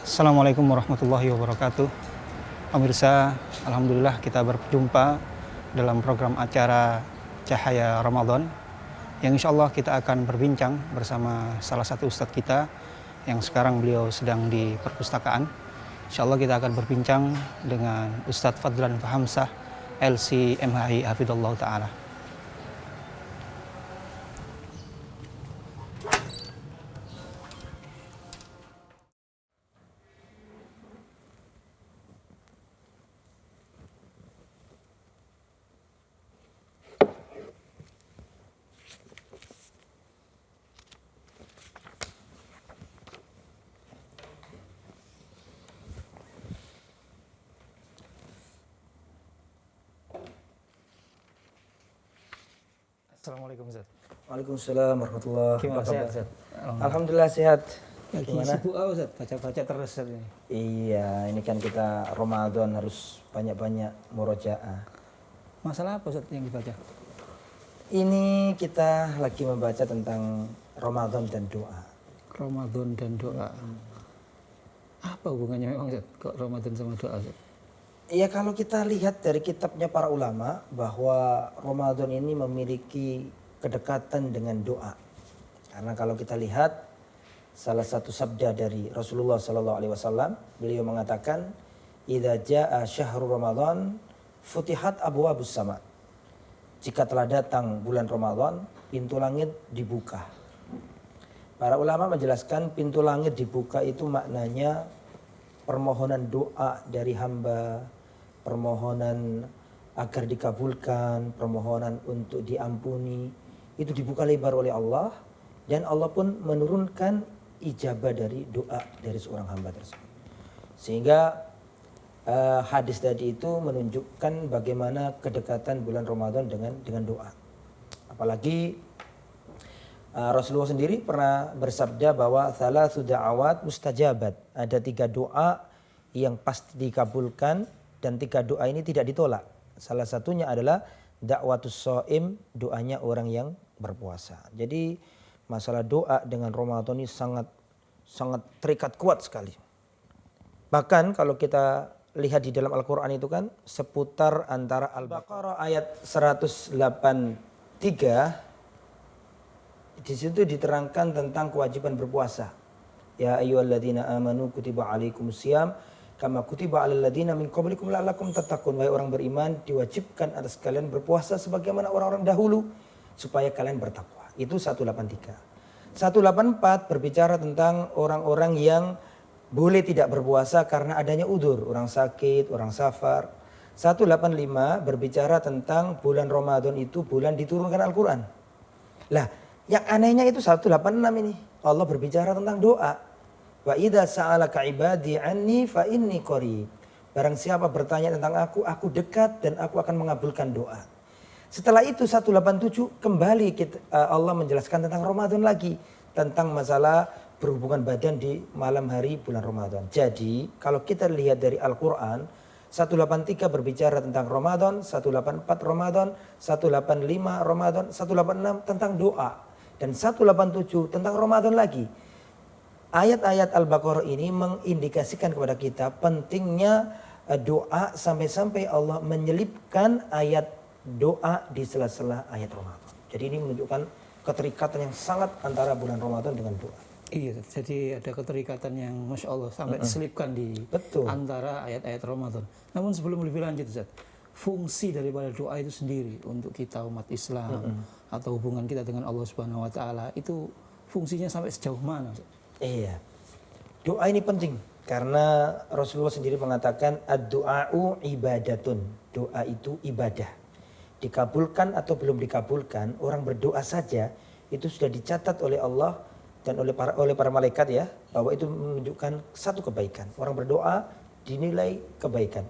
Assalamualaikum warahmatullahi wabarakatuh. Pemirsa, alhamdulillah kita berjumpa dalam program acara Cahaya Ramadan yang insya Allah kita akan berbincang bersama salah satu ustadz kita yang sekarang beliau sedang di perpustakaan. Insya Allah kita akan berbincang dengan Ustadz Fadlan Fahamsah LC MHI Hafidhullah Ta'ala. Assalamualaikum Ustaz. Waalaikumsalam warahmatullahi Gimana sehat wabarakatuh. Ustaz? Alhamdulillah sehat. Lagi Gimana? sibuk apa Ustaz? Baca-baca terus Ustaz ini. Iya, ini kan kita Ramadan harus banyak-banyak murojaah. Masalah apa Ustaz yang dibaca? Ini kita lagi membaca tentang Ramadan dan doa. Ramadan dan doa. Apa hubungannya memang Ustaz? Kok Ramadan sama doa Ustaz? Iya, kalau kita lihat dari kitabnya para ulama bahwa Ramadan ini memiliki kedekatan dengan doa. Karena kalau kita lihat salah satu sabda dari Rasulullah SAW, beliau mengatakan, "Idza jaa syahrul Ramadan, futihat abwaabus sama." Jika telah datang bulan Ramadan, pintu langit dibuka. Para ulama menjelaskan pintu langit dibuka itu maknanya permohonan doa dari hamba, permohonan agar dikabulkan, permohonan untuk diampuni, itu dibuka lebar oleh Allah dan Allah pun menurunkan ijabah dari doa dari seorang hamba tersebut. Sehingga hadis tadi itu menunjukkan bagaimana kedekatan bulan Ramadan dengan doa. Apalagi Rasulullah sendiri pernah bersabda bahwa thalathu da'awat mustajabat. Ada 3 doa yang pasti dikabulkan dan 3 doa ini tidak ditolak. Salah satunya adalah da'watus shaim, doanya orang yang berpuasa. Jadi masalah doa dengan Ramadan ini sangat terikat kuat sekali. Bahkan kalau kita lihat di dalam Al-Quran itu kan seputar antara Al-Baqarah ayat 183, di situ diterangkan tentang kewajiban berpuasa. Ya ayyuhalladzina amanu kutiba alaikumusiyam kama kutiba alal ladzina min qablikum la'allakum tattaqun. Wahai orang beriman, diwajibkan atas kalian berpuasa sebagaimana orang-orang dahulu supaya kalian bertakwa. Itu 183. 184 berbicara tentang orang-orang yang boleh tidak berpuasa karena adanya udzur, orang sakit, orang safar. 185 berbicara tentang bulan Ramadan itu bulan diturunkan Al-Qur'an. Lah, yang anehnya itu 186 ini. Allah berbicara tentang doa. Wa idza sa'alaka ibadi anni fa inni qarib. Barang siapa bertanya tentang aku dekat dan aku akan mengabulkan doa. Setelah itu 187 kembali Allah menjelaskan tentang Ramadan lagi, tentang masalah berhubungan badan di malam hari bulan Ramadan. Jadi, kalau kita lihat dari Al-Qur'an, 183 berbicara tentang Ramadan, 184 Ramadan, 185 Ramadan, 186 tentang doa dan 187 tentang Ramadan lagi. Ayat-ayat Al-Baqarah ini mengindikasikan kepada kita pentingnya doa sampai-sampai Allah menyelipkan ayat doa di sela-sela ayat Ramadan. Jadi ini menunjukkan keterikatan yang sangat antara bulan Ramadan dengan doa. Iya, jadi ada keterikatan yang Masya Allah sampai diselipkan di antara ayat-ayat Ramadan. Namun sebelum lebih lanjut Ustaz, fungsi daripada doa itu sendiri untuk kita umat Islam atau hubungan kita dengan Allah Subhanahu wa Ta'ala itu fungsinya sampai sejauh mana Ustaz? Iya, doa ini penting karena Rasulullah sendiri mengatakan ad-du'a'u ibadatun. Doa itu ibadah. Dikabulkan atau belum dikabulkan, orang berdoa saja itu sudah dicatat oleh Allah dan oleh para malaikat ya, bahwa itu menunjukkan satu kebaikan. Orang berdoa dinilai kebaikan.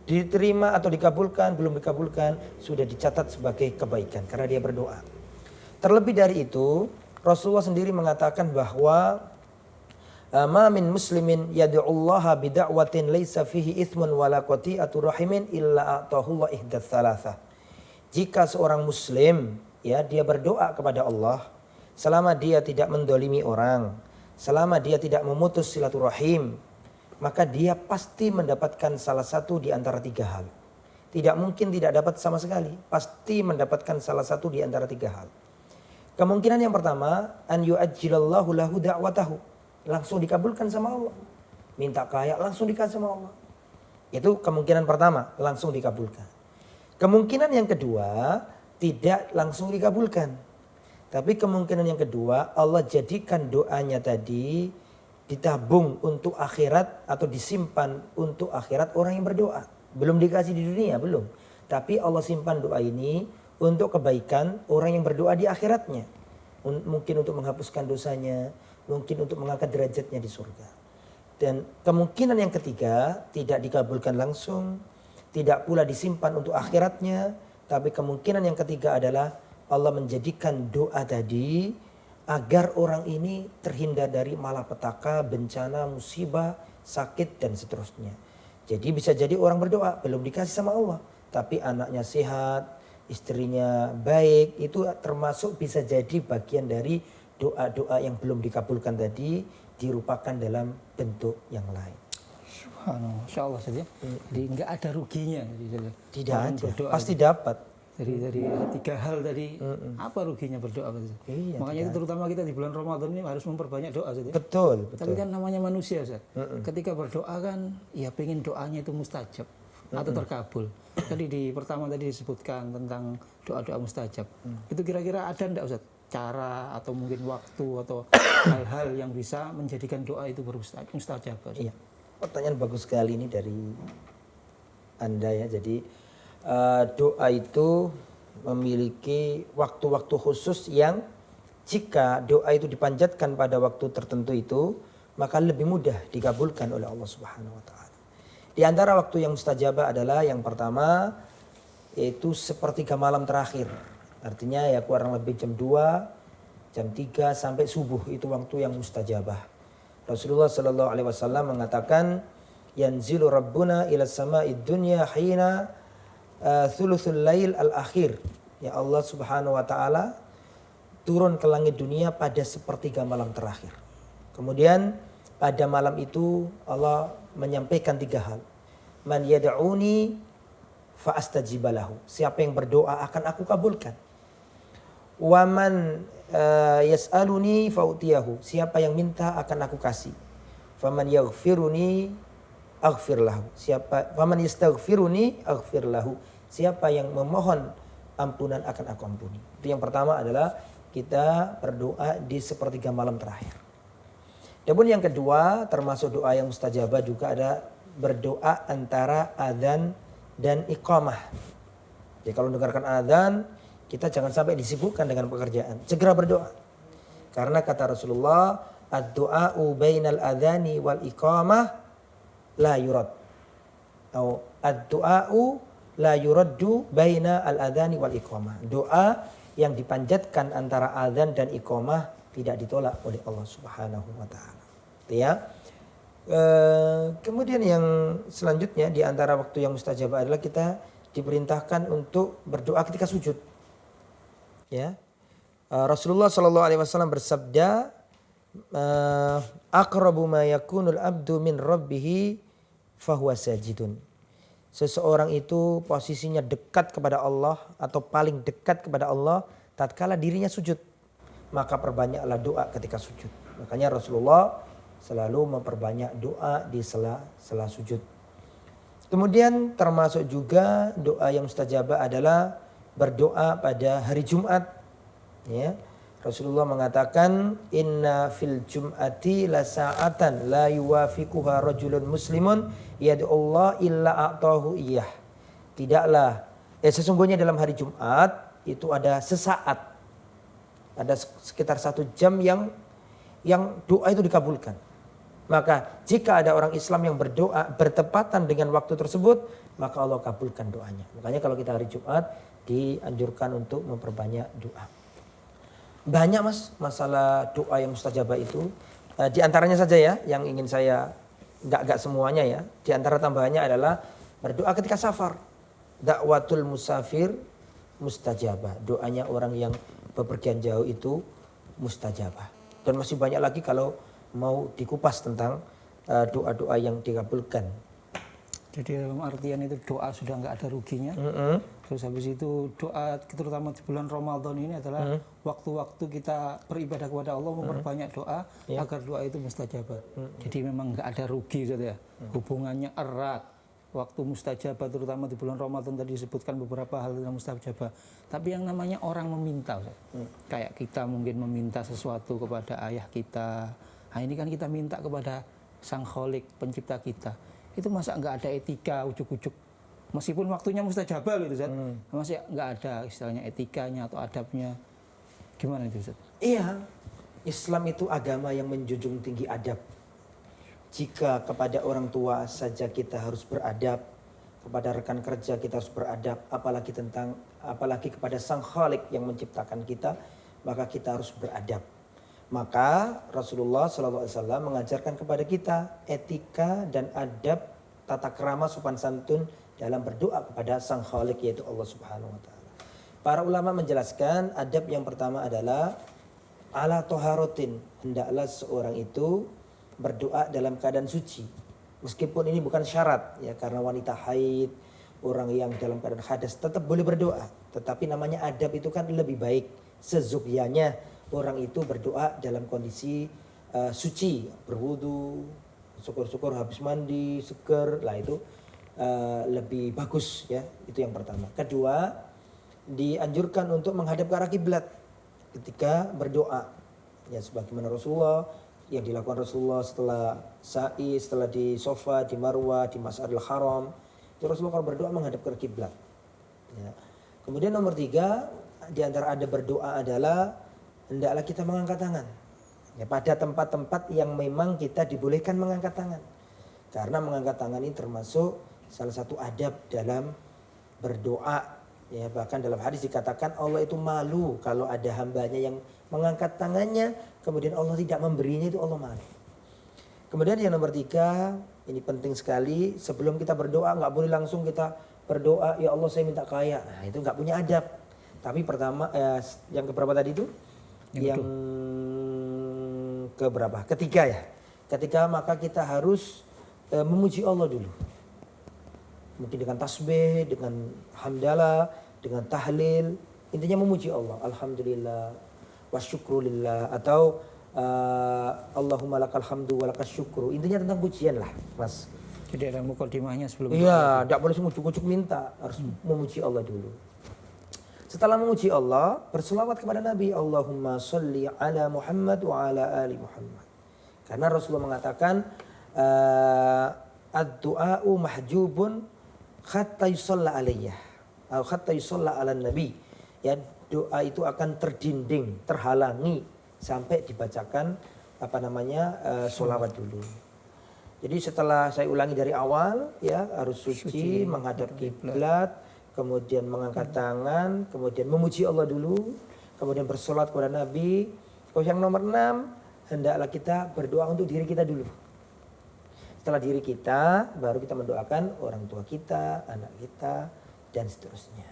Diterima atau dikabulkan, belum dikabulkan, sudah dicatat sebagai kebaikan karena dia berdoa. Terlebih dari itu, Rasulullah sendiri mengatakan bahwa ma min muslimin yad'ullaha bida'watin laisa fihi ithmun wala qati'atu rahimin illa atahullah ihdatsats tsalatsah. Jika seorang muslim ya dia berdoa kepada Allah selama dia tidak mendolimi orang, selama dia tidak memutus silaturahim, maka dia pasti mendapatkan salah satu di antara 3 hal. Tidak mungkin tidak dapat sama sekali, pasti mendapatkan salah satu di antara 3 hal. Kemungkinan yang pertama, an yu'ajjilallahu lahu da'watahu. Langsung dikabulkan sama Allah. Minta kaya langsung dikasih sama Allah. Itu kemungkinan pertama, langsung dikabulkan. Kemungkinan yang kedua, tidak langsung dikabulkan. Tapi kemungkinan yang kedua, Allah jadikan doanya tadi ditabung untuk akhirat atau disimpan untuk akhirat orang yang berdoa. Belum dikasih di dunia, belum. Tapi Allah simpan doa ini untuk kebaikan orang yang berdoa di akhiratnya. Mungkin untuk menghapuskan dosanya, mungkin untuk mengangkat derajatnya di surga. Dan kemungkinan yang ketiga, tidak dikabulkan langsung, tidak pula disimpan untuk akhiratnya. Tapi kemungkinan yang ketiga adalah Allah menjadikan doa tadi agar orang ini terhindar dari malapetaka, bencana, musibah, sakit dan seterusnya. Jadi bisa jadi orang berdoa belum dikasih sama Allah, tapi anaknya sehat, istrinya baik, itu termasuk bisa jadi bagian dari doa-doa yang belum dikabulkan tadi dirupakan dalam bentuk yang lain. Subhanallah, Masya Allah saja. Jadi nggak ada ruginya. Tidak Orang ada, berdoa pasti itu. dapat. Dari 3 hal tadi, apa ruginya berdoa? Iya, Makanya itu terutama kita di bulan Ramadan ini harus memperbanyak doa saja. Betul, Tapi betul. kan namanya manusia, Ustaz. Ketika berdoa kan ya pengen doanya itu mustajab atau terkabul. Tadi di pertama tadi disebutkan tentang doa-doa mustajab. Itu kira-kira ada enggak, Ustaz, cara atau mungkin waktu atau hal-hal yang bisa menjadikan doa itu mustajab? Iya. Pertanyaan bagus sekali ini dari Anda ya. Jadi doa itu memiliki waktu-waktu khusus yang jika doa itu dipanjatkan pada waktu tertentu itu, maka lebih mudah dikabulkan oleh Allah Subhanahu wa taala. Di antara waktu yang mustajabah adalah yang pertama yaitu sepertiga malam terakhir. Artinya ya kurang lebih jam 2, jam 3 sampai subuh itu waktu yang mustajabah. Rasulullah sallallahu alaihi wasallam mengatakan yanzilu rabbuna ila sama'id dunya hina thuluthul lail al-akhir. Ya Allah Subhanahu wa taala turun ke langit dunia pada sepertiga malam terakhir. Kemudian pada malam itu Allah menyampaikan 3 hal. Man yad'uni fa astajibalahu. Siapa yang berdoa akan aku kabulkan. Wa man yas'aluni fa utiyahu. Siapa yang minta akan aku kasih. Faman yaghfiruni aghfir lahu. Faman yastaghfiruni aghfir lahu. Siapa yang memohon ampunan akan aku ampuni. Itu yang pertama adalah kita berdoa di sepertiga malam terakhir. Dan yang kedua termasuk doa yang mustajabah juga ada berdoa antara adzan dan iqamah. Jadi kalau mendengarkan adzan kita jangan sampai disibukkan dengan pekerjaan. Segera berdoa. Karena kata Rasulullah, ad-du'a'u bainal adzani wal iqamah la yurad. Atau ad-du'a'u la yuraddu baina al-adhani wal iqamah. Doa yang dipanjatkan antara adzan dan iqamah tidak ditolak oleh Allah Subhanahu wa taala. Ya. Kemudian yang selanjutnya di antara waktu yang mustajab adalah kita diperintahkan untuk berdoa ketika sujud. Ya. Rasulullah sallallahu alaihi wasallam bersabda, aqrabu ma yakunul abdu min rabbih fahuwa sajidun. Seseorang itu posisinya dekat kepada Allah atau paling dekat kepada Allah tatkala dirinya sujud. Maka perbanyaklah doa ketika sujud. Makanya Rasulullah selalu memperbanyak doa di sela-sela sujud. Kemudian termasuk juga doa yang mustajabah adalah berdoa pada hari Jumat. Ya. Rasulullah mengatakan inna fil jum'ati la sa'atan la yuwafiquha rajulun muslimun yad'ullah illa a'tahu iyah. Tidaklah sesungguhnya dalam hari Jumat itu ada sesaat, ada sekitar 1 jam yang doa itu dikabulkan. Maka jika ada orang Islam yang berdoa bertepatan dengan waktu tersebut, maka Allah kabulkan doanya. Makanya kalau kita hari Jumat dianjurkan untuk memperbanyak doa. Banyak mas masalah doa yang mustajabah itu. Di antaranya saja ya yang ingin saya, enggak semuanya ya. Di antara tambahannya adalah berdoa ketika safar. Dakwatul musafir mustajabah. Doanya orang yang bepergian jauh itu mustajabah. Dan masih banyak lagi kalau mau dikupas tentang doa-doa yang dikabulkan. Jadi dalam artian itu doa sudah nggak ada ruginya. Terus habis itu doa terutama di bulan Ramadan ini adalah waktu-waktu kita beribadah kepada Allah, memperbanyak doa agar doa itu mustajabah. Jadi memang nggak ada rugi saja. Hubungannya erat. Waktu mustajabah terutama di bulan Ramadan tadi disebutkan beberapa hal yang mustajabah. Tapi yang namanya orang meminta, kayak kita mungkin meminta sesuatu kepada ayah kita. Nah ini kan kita minta kepada Sang Kholik, pencipta kita. Itu masa nggak ada etika ujuk-ujuk, meskipun waktunya mustajabah gitu Ustaz, masih nggak ada istilahnya etikanya atau adabnya, gimana itu Ustaz? Iya, Islam itu agama yang menjunjung tinggi adab. Jika kepada orang tua saja kita harus beradab, kepada rekan kerja kita harus beradab, apalagi kepada Sang Khalik yang menciptakan kita, maka kita harus beradab. Maka Rasulullah SAW mengajarkan kepada kita etika dan adab, tata krama sopan santun dalam berdoa kepada Sang Khalik, yaitu Allah Subhanahu wa taala. Para ulama menjelaskan adab yang pertama adalah ala toharotin, hendaklah seorang itu berdoa dalam keadaan suci. Meskipun ini bukan syarat ya, karena wanita haid, orang yang dalam keadaan hadas tetap boleh berdoa. Tetapi namanya adab itu kan lebih baik sezukyanya orang itu berdoa dalam kondisi suci, berwudu, syukur-syukur habis mandi, seger, lah itu lebih bagus ya, itu yang pertama. Kedua, dianjurkan untuk menghadap ke arah kiblat ketika berdoa. Ya sebagaimana Rasulullah yang dilakukan Rasulullah setelah sa'i, setelah di Sofa, di Marwah, di Mas'aril Haram, itu Rasulullah kalau berdoa menghadap ke kiblat. Ya. Kemudian nomor 3, di antara adab berdoa adalah hendaklah kita mengangkat tangan. Ya, pada tempat-tempat yang memang kita dibolehkan mengangkat tangan. Karena mengangkat tangan ini termasuk salah satu adab dalam berdoa. Ya, bahkan dalam hadis dikatakan Allah itu malu kalau ada hambanya yang mengangkat tangannya, kemudian Allah tidak memberinya, itu Allah malu. Kemudian yang nomor 3, ini penting sekali, sebelum kita berdoa nggak boleh langsung kita berdoa, ya Allah saya minta kaya. Nah itu nggak punya adab. Tapi pertama, yang keberapa tadi itu? Yang keberapa? Ketiga ya. Ketika maka kita harus memuji Allah dulu. Mungkin dengan tasbih, dengan hamdalah, dengan tahlil. Intinya memuji Allah. Alhamdulillah, wa syukrulillah. Atau Allahumma lakal hamdu wa lakas syukru. Intinya tentang pujian lah, Mas. Jadi ada mukadimahnya sebelum. Iya, tidak boleh ujuk-ujuk minta. Harus memuji Allah dulu. Setelah memuji Allah, berselawat kepada Nabi. Allahumma sholli ala Muhammad wa ala ali Muhammad. Karena Rasulullah mengatakan ad-du'a'u mahjubun hatta yusalla alaiyah. Atau hatta yusalla ala nabi. Ya, doa itu akan terdinding, terhalangi sampai dibacakan sholawat dulu. Jadi setelah saya ulangi dari awal ya, harus suci menghadap kiblat, kemudian mengangkat tangan, kemudian memuji Allah dulu, kemudian bersolat kepada Nabi. Yang nomor 6, hendaklah kita berdoa untuk diri kita dulu. Setelah diri kita, baru kita mendoakan orang tua kita, anak kita, dan seterusnya.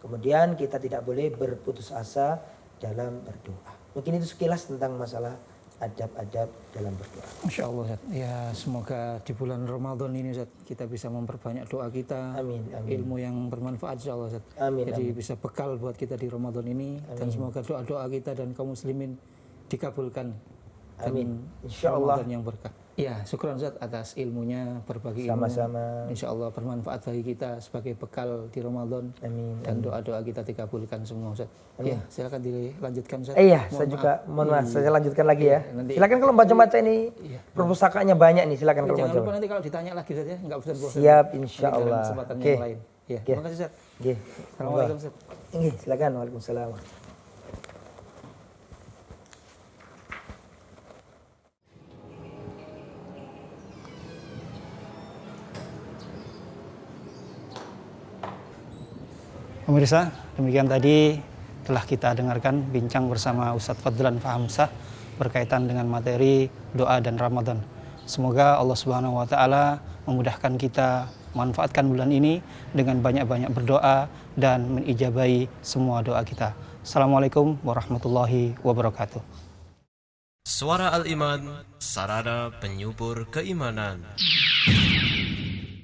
Kemudian kita tidak boleh berputus asa dalam berdoa. Mungkin itu sekilas tentang masalah adab-adab dalam berdoa. Masya Allah Ustaz. Ya semoga di bulan Ramadan ini Ustaz, kita bisa memperbanyak doa kita. Amin, amin. Ilmu yang bermanfaat insya Allah Ustaz. Amin, jadi amin. bisa bekal buat kita di Ramadan ini. Amin. Dan semoga doa-doa kita dan kaum muslimin dikabulkan. Amin. Insya Allah. Ramadan yang berkah. Ya, syukur Ustaz atas ilmunya, berbagi Sama-sama. ilmu. Insya Allah bermanfaat bagi kita sebagai bekal di Ramadan. Amin. Dan doa-doa kita dikabulkan semua Ustaz. Amin. Ya, silakan dilanjutkan Ustaz. Iya, saya juga mohon maaf, saya lanjutkan lagi ya. Nanti, silakan kalau baca-baca ini, perpustakaannya banyak nih, silakan kalau jangan baca. lupa nanti kalau ditanya lagi Ustaz ya, enggak bosan-bosan. Siap, insya Allah. Kesempatan Oke. yang lain. Ya, terima kasih Ustaz. Oke. Assalamualaikum Ustaz. Oke, silakan. Waalaikumsalam. Pemirsa, demikian tadi telah kita dengarkan bincang bersama Ustadz Fadlan Fahamsah berkaitan dengan materi doa dan Ramadan. Semoga Allah Subhanahu wa taala memudahkan kita manfaatkan bulan ini dengan banyak-banyak berdoa dan menijabahi semua doa kita. Assalamualaikum warahmatullahi wabarakatuh. Suara Al-Iman, sarana penyubur keimanan.